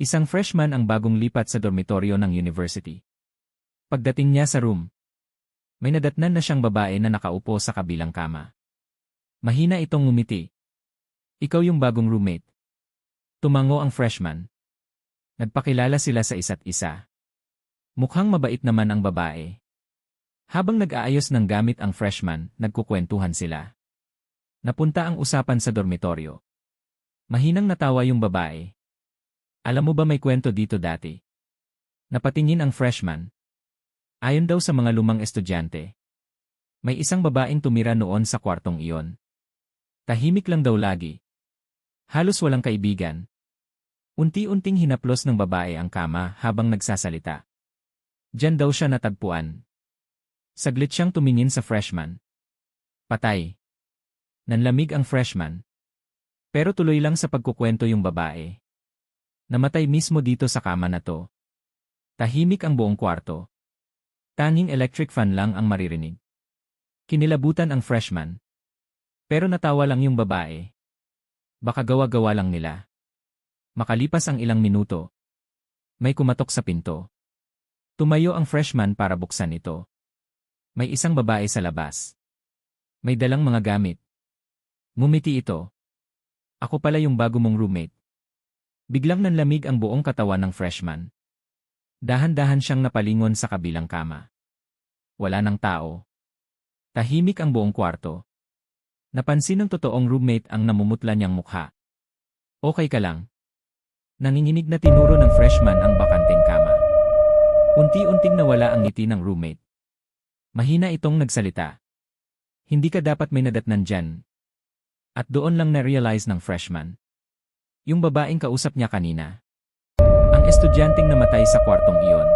Isang freshman ang bagong lipat sa dormitoryo ng university. Pagdating niya sa room, may nadatnan na siyang babae na nakaupo sa kabilang kama. Mahina itong ngumiti. Ikaw yung bagong roommate. Tumango ang freshman. Nagpakilala sila sa isa't isa. Mukhang mabait naman ang babae. Habang nag-aayos ng gamit ang freshman, nagkukwentuhan sila. Napunta ang usapan sa dormitoryo. Mahinang natawa yung babae. Alam mo ba may kwento dito dati? Napatingin ang freshman. Ayon daw sa mga lumang estudyante. May isang babaeng tumira noon sa kwartong iyon. Tahimik lang daw lagi. Halos walang kaibigan. Unti-unting hinaplos ng babae ang kama habang nagsasalita. Diyan daw siya natagpuan. Saglit siyang tumingin sa freshman. Patay. Nanlamig ang freshman. Pero tuloy lang sa pagkukwento yung babae. Namatay mismo dito sa kama na to. Tahimik ang buong kwarto. Tanging electric fan lang ang maririnig. Kinilabutan ang freshman. Pero natawa lang yung babae. Baka gawa-gawa lang nila. Makalipas ang ilang minuto. May kumatok sa pinto. Tumayo ang freshman para buksan ito. May isang babae sa labas. May dalang mga gamit. Ngumiti ito. Ako pala yung bago mong roommate. Biglang nanlamig ang buong katawan ng freshman. Dahan-dahan siyang napalingon sa kabilang kama. Wala nang tao. Tahimik ang buong kwarto. Napansin ng totoong roommate ang namumutla niyang mukha. Okay ka lang? Nanginginig na tinuro ng freshman ang bakanteng kama. Unti-unting nawala ang ngiti ng roommate. Mahina itong nagsalita. Hindi ka dapat may nadatnan dyan. At doon lang na-realize ng freshman. Yung babaeng kausap niya kanina. Ang estudyanteng namatay sa kwartong iyon.